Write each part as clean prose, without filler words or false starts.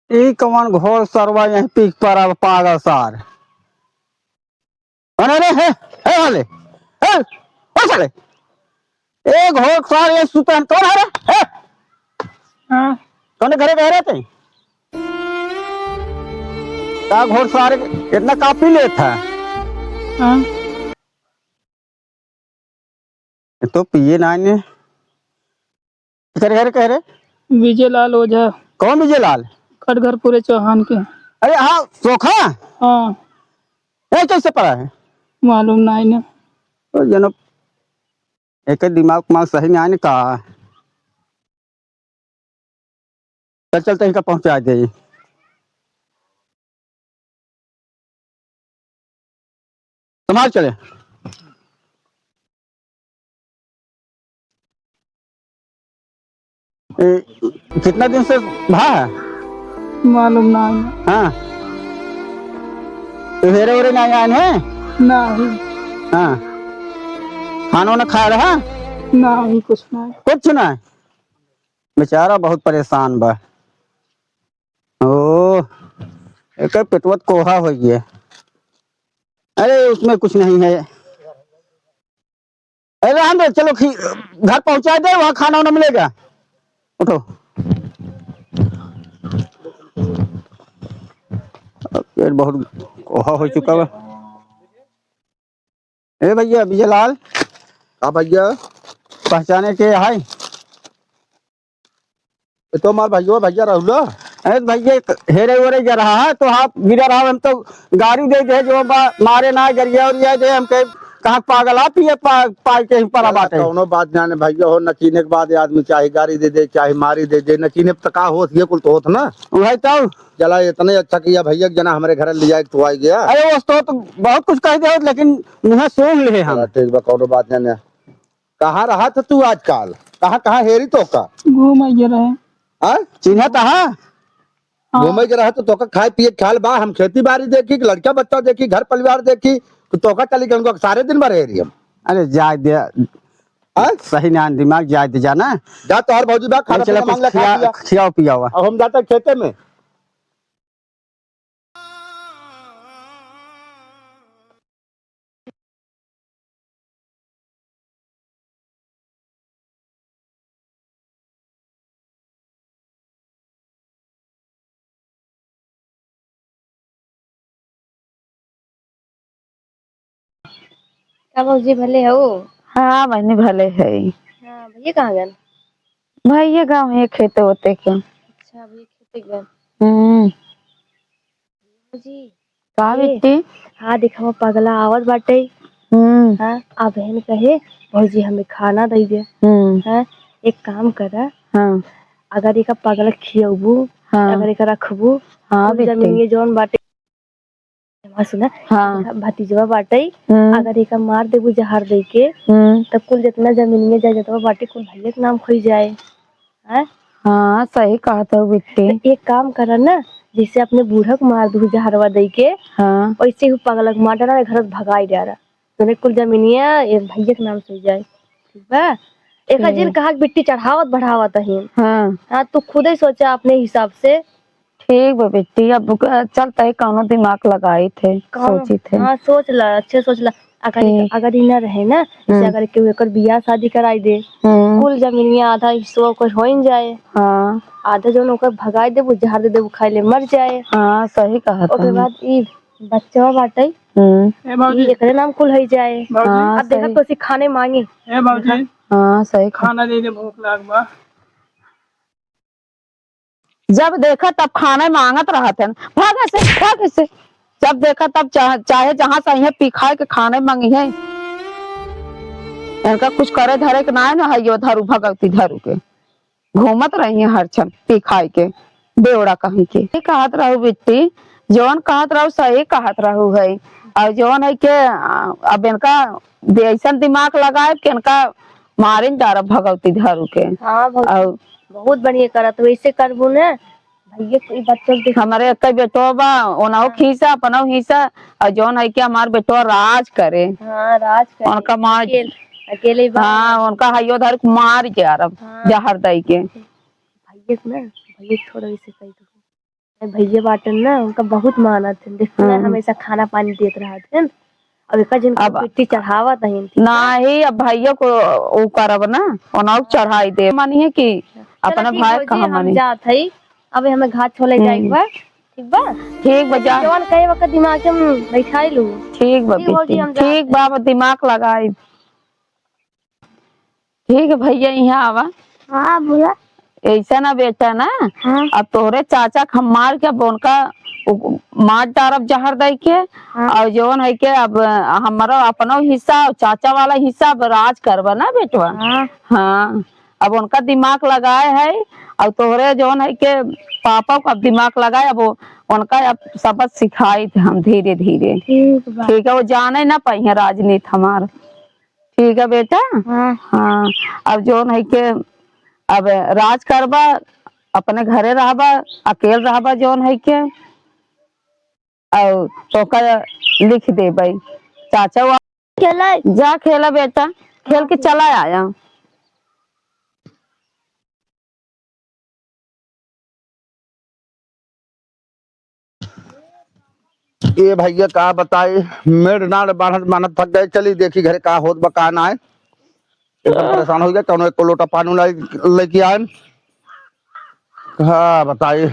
ई कौन घोर सरवा यहीं पीक पर अब पागल सार। अरे रे हे वाले हे ओ साले ए घोर सार ये सुतन कौन है रे हे। हां कौन घरे कह रहे थे का घोर सार इतना काफी लेता है। हां तो पिए ना ने तेरे घर कह रहे विजय लाल ओझा। कौन विजय लाल? खटघर पूरे चौहान के। अरे हाँ सोखा। हाँ ये कैसे पड़ा है मालूम नहीं ने। तो जनो एक दिमाग माल सही नहीं आने का। चल चल तहीं का पहुंचा दे। संभाल चले। कितना दिन से भा है मालूम नहीं। हाँ तो हेरे वेरे नहीं आए हैं नहीं। हाँ खाना वाना खा रहा नहीं कुछ नहीं। कुछ ना बेचारा बहुत परेशान बा। ओ एक पेटवत कोहा हो गया। अरे उसमें कुछ नहीं है। अरे रहने दे चलो घर पहुंचा दे वहाँ खाना वाना मिलेगा। उठो पेट बहुत कोहा हो चुका है। ए भैया विजय लाल हाँ भैया पहचाने के है तो हमारे भैया भैया राहुल। अरे भैया हेरे वेरे जा रहा है तो आप गिरा रहा हम तो गाड़ी दे दे जो मारे ना गरिया उरिया दे हम कहाँ पागल आप ये पाई के पड़ा बात है। कौनो बात जाने भैया हो नचीने के बाद आदमी चाहे गाड़ी दे दे चाहे मारी दे दे नचीने पे का होत ये कुल तो होत ना वही तो चला इतने अच्छा किया भैया जना हमारे घर ले जाए तो आई गया। अरे वो तो बहुत कुछ कह दे लेकिन मुँह सुन ले हम। ठीक बा कौनो बात जाने। कहाँ रहा था तू आजकल कहाँ कहाँ हेरी तो का घूम आइए रहे। चिन्ह था घूमे के रहा तो खाए पिए ख्याल बा हम खेती बाड़ी देखी लड़का बच्चा देखी घर परिवार देखी तो चली गई सारे दिन भर हेरी हम। अरे जाए दे सही ना दिमाग जाए दे जाना जा तो हर भौजी बा खाना चला पीना मांग ले खियाओ पियाओ। अब हम जाते खेते में। का भौजी भले हो। हाँ बहनी भले है। हाँ भैया कहाँ गए? भैया गाँव है खेते होते के। अच्छा भैया खेते गए। भौजी का बेटी हाँ देखा पगला आवत बाटे। हाँ आ बहन कहे भौजी हमें खाना दे दे। हाँ एक काम करा। हाँ अगर एक पगला खियाबू हाँ अगर एक रखबू हाँ जमीन ये जौन बाटे सुना हाँ भतीजवा बाटे अगर एक मार देबू जहर दे के तब कुल जितना जमीन में जाए जितना बाटे कुल भैया के नाम खोई जाए। हाँ सही कहा था बेटी। तो एक काम करा ना जैसे अपने बूढ़ा को मार दू जहरवा दे के हाँ वैसे ही पगला को मार डाला घर भगाई डाला तो कुल जमीनिया भैया के नाम से जाए। ठीक बा एक जिन कहा बिट्टी चढ़ावत बढ़ावत ही। हाँ तू खुद ही सोचा अपने हिसाब से। ठीक बा बेटी अब चलता है कौनो दिमाग लगाई थे सोची थे। हाँ सोच ला अच्छे सोच ला अगर ही ना रहे ना जैसे अगर केहू एकर बियाह शादी कराई दे कुल जमीनिया आधा हिस्सा कुछ हो ही जाए। हाँ आधा जो ओकर भगाई दे जहर दे दे खाई ले मर जाए। हाँ सही कहा था। ओके बाद ई बच्चा बाटे एकरे नाम कुल हो जाए। हाँ अब देखा तो खाने मांगी हाँ सही खाना दे दे भूख लाग बा। जब देखा तब खाना मांगत रहा थे भाग से जब देखा तब चाहे जहाँ सही है पी खाए के खाने मांगी है। इनका कुछ करे धरे के ना है ना है यो धरू भगवती धरू के घूमत रही है हर छम पी खाए के बेवड़ा कहीं के कहत रहू बेटी जौन कहत रहू सही कहत रहू है और जौन है के अब इनका ऐसा दिमाग लगाए कि इनका मारे डारा भगवती धरू के। हाँ बहुत बढ़िया करा तो वैसे करबू ना भैया बच्चों हमारे कई बेटो बा ओनाहो खींचा अपना हिस्सा और जौन है कि हमार बेटो राज करे। हाँ राज करे उनका मार अकेले हाँ उनका हयो धर मार के जहर दई के भैया ना भैया थोड़ा वैसे कही भैया बाटन ना उनका बहुत मानत है, देखते ना हमेशा खाना पानी देत रहा थे। अब एक जिन मिट्टी चढ़ावत है नहीं, अब भैया को वो करब ना ओना चढ़ाई दे मानी है कि अपना भाई कहाँ मानी जात है। अब हमें घाट छोले जाए बा, ठीक बा? ठीक बजा जवान कहे वक्त दिमाग में बैठाई लू। ठीक बा बेटी, ठीक बा, दिमाग लगाई। ठीक है भैया यहाँ आवा। हाँ बोला। ऐसा ना बेटा ना, अब तोहरे चाचा खमार के अब उनका मार डारब जहर दे के, और जवन है के अब हमारा अपना हिस्सा चाचा वाला हिस्सा अब राज करबा ना बेटवा। हाँ अब उनका दिमाग लगाए है, और तोहरे जवन है के पापा को अब दिमाग लगाए, अब उनका अब सबक सिखाई थे हम धीरे धीरे। ठीक है, वो जाने ना पाई राजनीति हमार। ठीक है बेटा। हाँ अब जवन है के अब राज करबा, अपने घरे रहबा, अकेले रहबा जवन है के, और तो का लिख दे भाई चाचा खेला, जा खेला बेटा, खेल के चला आया। ये भैया का बताए, मेड़ नाड़ बांधत बांधत थक गए। चली देखी घरे का होत बका ना है, एकदम परेशान हो गया। कौन एक लोटा पानी लेके आए। हाँ बताइए,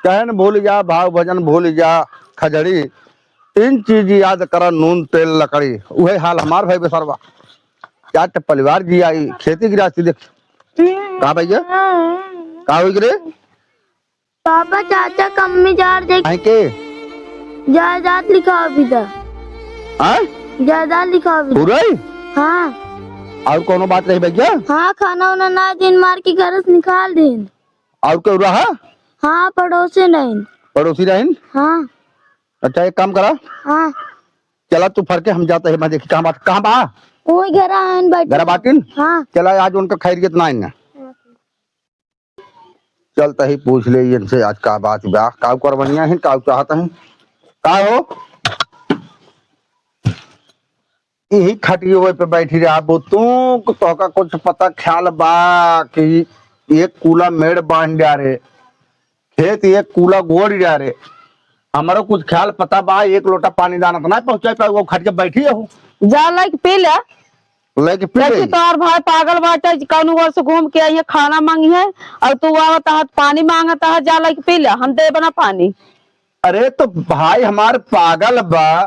कहन भूल जा, भाव भजन भूल जा, खजड़ी, 3 चीज याद करा, नून तेल लकड़ी। वही हाल हमार भाई बेसरवा। क्या परिवार जी आई, खेती गृहस्थी देख। कहा भैया का हुई रे? पापा चाचा कम्मी जार देख के जायदाद लिखा अभी तक, जायदाद लिखा अभी पूरा ही? हाँ। और कोनो बात नहीं भैया? हाँ खाना उना ना दिन मार के घर से निकाल दिन। और क्यों रहा? हाँ पड़ोसी नहीं। पड़ोसी नहीं? हाँ। अच्छा एक काम करा। हाँ। चला तू फर के हम जाते हैं, मैं देखी कहाँ बात, कहाँ बा? वही घर बाटिन। हाँ। चला आज उनका खैरियत ना है। चलता ही पूछ ले इनसे आज का बात ब्याह का करवनिया है, का चाहता है का हो। यही खटिए पे बैठी रहा तू, तो का कुछ पता ख्याल बा कि एक कूला मेड़ बांध जा रे, खेत एक कूला गोड़ जा रे। हमारा कुछ ख्याल पता बा, एक लोटा पानी दाना तो नहीं पहुंचा पाए, वो खट के बैठी हो जा लाइक पी ले। लेके पी ले। तोर भाई पागल बाटे, कौन वर्ष घूम के आई खाना मांगी है, और तू आवत है पानी मांगता है, जा लाइक पी ले, हम दे बना पानी। अरे तो भाई हमार पागल बा,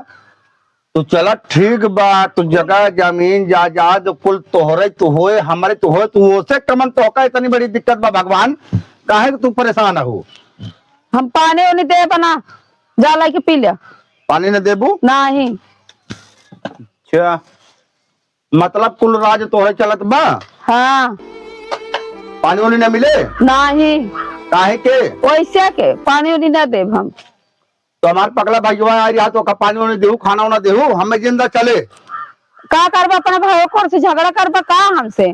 तो चला ठीक बा, तो जगह जमीन जायदाद कुल तोहरे तो होए, हमारे तो होए, तू ओसे कमन तो का इतनी बड़ी दिक्कत बा भगवान, काहे तू परेशान हो। हम पानी नहीं दे बना, जा लाइक पी ले। पानी न देबू? नहीं। अच्छा मतलब कुल राज तोहरे चलत बा? हाँ। पानी वानी न मिले? नहीं। काहे के? वैसे के पानी वानी न दे हम। तो हमार पगला भैया आ रहा तो का पानी वानी देहू, खाना वाना देहू, हमें जिंदा चले। का करबा अपने भाई को से झगड़ा करबा का हमसे?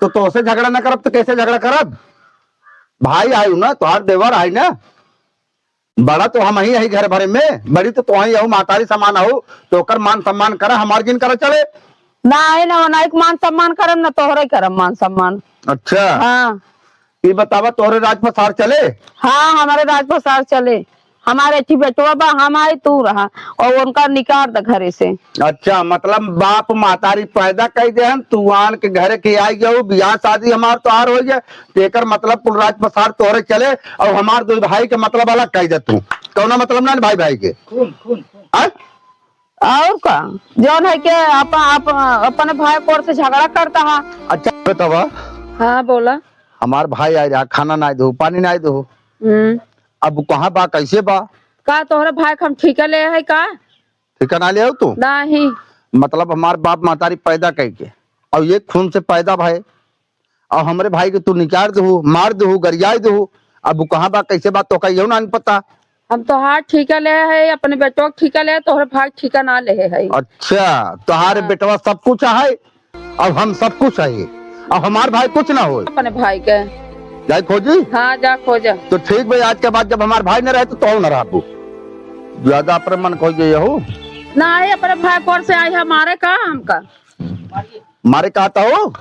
तो तोसे झगड़ा न करब तो कैसे झगड़ा करब? भाई आयु ना, तोहार देवर आई ना, बड़ा तो हम ही है घर भरे में, बड़ी तो ही हो, मातारी समान हो, तो कर मान सम्मान करा, हमार जिन करा चले। ना ना एक मान सम्मान करम ना तोहरे करम मान सम्मान। अच्छा हाँ ये बतावा तोहरे राज प्रसार चले? हाँ हमारे राज प्रसार चले, हमारे अच्छी बेटवा बा, हमारे तू रहा, और उनका निकाल द घरे से। अच्छा मतलब बाप मातारी पैदा कर दे, हम तू आन के घरे के आई गयो, बियाह शादी हमार तोहार हो गया, तेकर मतलब कुल राज प्रसार तोहरे चले, और हमार दो भाई के मतलब अलग कह दे तू, कौना मतलब ना भाई भाई के खून खून और का जौन है के अपने भाई को से झगड़ा करता है। अच्छा बतावा। हाँ बोला। हमार भाई आया, खाना ना दो, पानी ना दो, अब कहाँ बा, कैसे बा? का तोहरे भाई हम ठीका ले है का? ठिकाना ले तू? नहीं मतलब हमार बाप मातारी पैदा करके और ये खून से पैदा भाई, और हमारे भाई के तू निकाल दो, मार दो, गरियाई दो, अब कहाँ बा कैसे बा तो कहीं ना पता। हम तो हार ठीका ले है, अपने बेटवा ठीका ले, तोहरे भाई ठीका ना ले है। अच्छा तुम्हारे बेटवा सब कुछ है, अब हम सब कुछ है, अब हमारे भाई कुछ ना हो। अपने भाई के जाए खोजी? हाँ जा खोजा। तो ठीक भाई, आज के बाद जब हमारे भाई न रहे तो न रहा, ज्यादा अपने मन खोजे हो ना, अपने भाई कोर से आई हमारे का, हमका मारे कहता हो।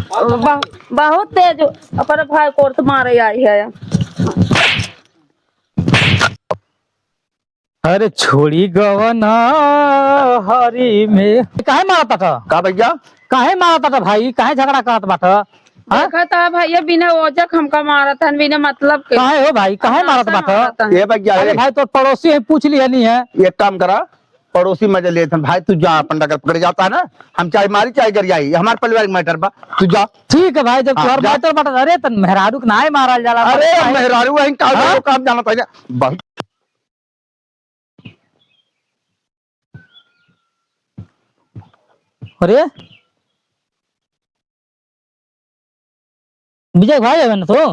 बहुत तेज अपने भाई को तो मारे आई है। अरे छोड़ी गवना हरी में काहे मारता था? का भैया काहे मारता था भाई? काहे झगड़ा करत बाटा? देखा था भैया बिना वजह हमका मारा था, बिना मतलब के। काहे हो भाई? काहे मारत बाटा? ये भैया अरे भाई तो पड़ोसी है, पूछ लिया नहीं है? एक काम करा, पड़ोसी मजे ले भाई, तू जा, अपन डगर पकड़ जाता है ना, हम चाहे मारी चाहे गरियाई, हमारे पारिवारिक मैटर बा, तू जा। ठीक है भाई, जब हाँ, तुहार जा। मैटर बाटा। अरे तन मेहरारू के नाय मारल जाला? अरे मेहरारू वहीं काम जाना था बहुत। अरे विजय भाई है ना तो?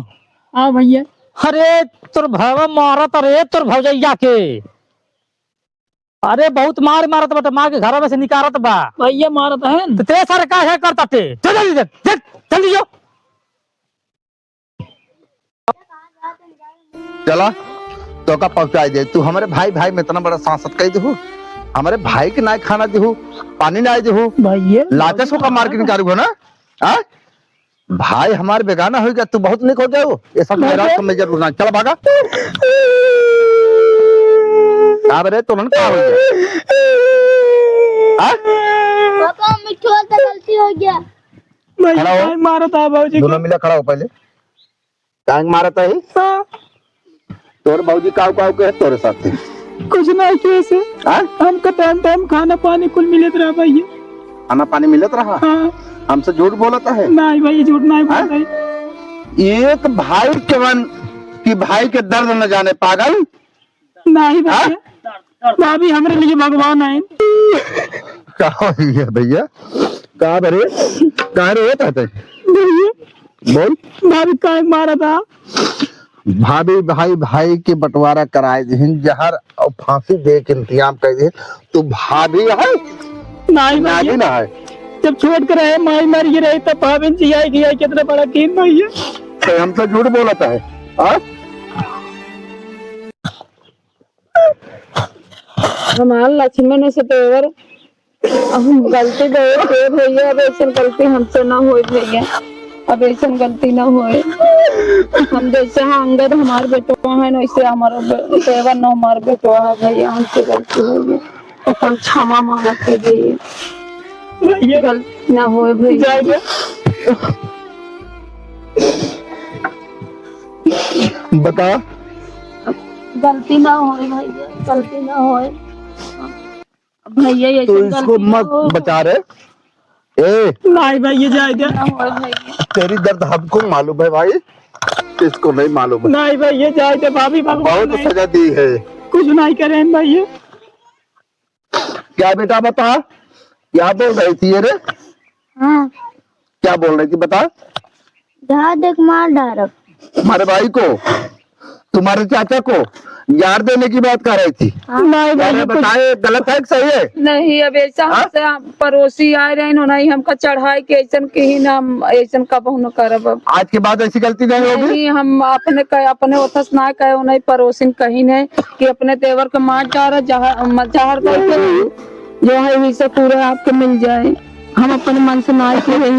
हाँ भैया। अरे तोर भावा मारत, अरे तोर भौजैया के अरे बहुत मार मारत बाटे, मार के घर में से निकारत बा। भैया मारत है तो ते सारे का है करता थे? चल जल्दी चल, जल्दी जो। चला तो का पहुंचाई दे, तू हमारे भाई भाई में इतना बड़ा सांसद कह दू, हमारे भाई के ना खाना दू, पानी ना दू, भैया। लाते सो का मार के निकालू हो ना? हाँ? भाई हमारे बेगाना हो गया, तू बहुत निक हो गया हो, ये सब मेरा समझ जरूर ना। चल भागा। रे तो का हो गया? पापा मिठू से गलती हो गया। खड़ा भैया हो। मारा था बाबूजी को। दोनों मिला खड़ा हो पहले। टांग मारा था ही? तोर बाबूजी काव काव के है तोरे साथ? कुछ नहीं कैसे हमका टाइम टाइम खाना पानी कुल मिलत रहा भैया। खाना पानी मिलत रहा? हाँ। हमसे झूठ बोलता है? नहीं भैया झूठ नहीं बोलता है। एक भाई केवन कि भाई के दर्द न जाने, पागल। नहीं भैया, भाभी हमारे लिए भगवान है। कहा है भैया? कहा रे? कहा रे होता है? बोल। भाभी का मारा था? भाभी भाई भाई के बंटवारा कराए दिन, जहर और फांसी दे के इंतजाम कर दे, तो भाभी है नहीं नागी भैया, ना है? जब छोड़ कर रहे माई मर गई रही तब भाभी जी आई गई, कितना बड़ा कीन भैया। तो हमसे झूठ बोलता है? हाँ? हमारा लक्ष्मण से तेवर हम गलती गए थे भैया, अब ऐसा गलती हमसे ना हो भैया, अब ऐसा गलती ना होए। हम जैसे अंगद हमारे बेटवा है, वैसे हमारा तेवर न हमारे बेटवा है भैया, हमसे गलती हो गई, अपन क्षमा मांगते भैया, भैया गलती ना होए भैया। बता। गलती ना होए भैया, गलती ना होए भैया, तो ऐसे इसको गलती ना मत हो बचा रे। ए, नहीं भैया जाएगा। ना होए भैया। तेरी दर्द हमको मालूम है भाई, इसको नहीं मालूम है। नहीं भैया जाएगा, भाभी भगवान बहुत है। सजा दी है। कुछ नहीं करें भैया। क्या बेटा बता, क्या बोल रही थी ये रे? हाँ क्या बोल रही थी बता? जहाँ देख मार डालो। हमारे भाई को, तुम्हारे चाचा को यार देने की बात कर रही थी? नहीं भैया मैंने बताए गलत है कि सही है? नहीं, अब ऐसा हमसे पड़ोसी आए रहे नहीं हमका चढ़ाई के ऐसा कहीं ना, ऐसा कबहू न करब। अब आज के बाद ऐसी गलती नहीं होगी। नहीं, हम अपने कहे अपने ओथस ना कहे नहीं, पड़ोसी कहीं नहीं कि अपने तेवर के मार जा जहर करके जो है वैसे पूरा आपको मिल जाए, हम अपने मन से ना कहे।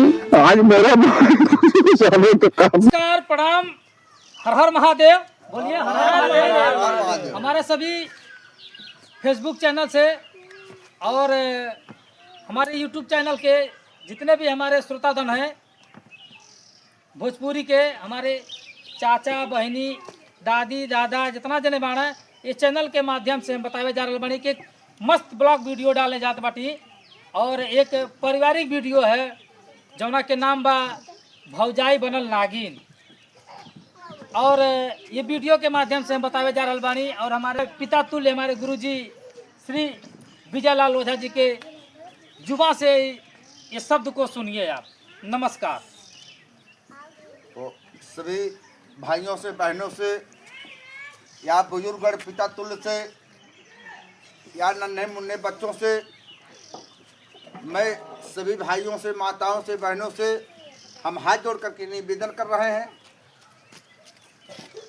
आज मेरा तो काम। नमस्कार, प्रणाम, हर हर महादेव। बोलिए हर हर महादेव। हमारे सभी फेसबुक चैनल से और हमारे यूट्यूब चैनल के जितने भी हमारे श्रोतागण हैं, भोजपुरी के हमारे चाचा बहनी दादी दादा जितना जने बाड़ा, इस चैनल के माध्यम से हम बतावे जा रहे बानी कि एक मस्त ब्लॉग वीडियो डाले जात बाटी, और एक पारिवारिक वीडियो है जौना के नाम बा भौजाई बनल नागिन। और ये वीडियो के माध्यम से हम बतावे जा रहे बानी, और हमारे पिता तुल्य हमारे गुरुजी श्री विजय लाल ओझा जी के जुबा से ये शब्द को सुनिए आप। नमस्कार। तो सभी भाइयों से बहनों से या बुजुर्ग पिता तुल्य से या नन्हे मुन्ने बच्चों से, मैं सभी भाइयों से माताओं से बहनों से हम हाथ जोड़ करके निवेदन कर रहे हैं।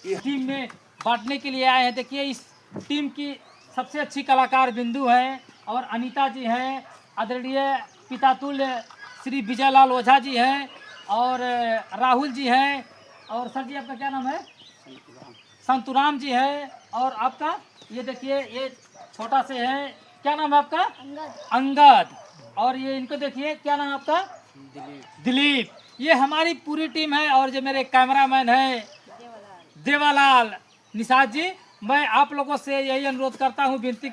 टीम में बांटने के लिए आए हैं। देखिए इस टीम की सबसे अच्छी कलाकार बिंदु हैं, और अनीता जी हैं, आदरणीय पितातुल्य श्री विजय लाल ओझा जी हैं, और राहुल जी हैं, और सर जी आपका क्या नाम है? संतुराम जी है। और आपका ये देखिए ये छोटा से है, क्या नाम है आपका? अंगद। और ये इनको देखिए, क्या नाम है आपका? दिलीप। ये हमारी पूरी टीम है। और जो मेरे कैमरामैन है देवालाल निषाद जी, मैं आप लोगों से यही अनुरोध करता हूँ, विनती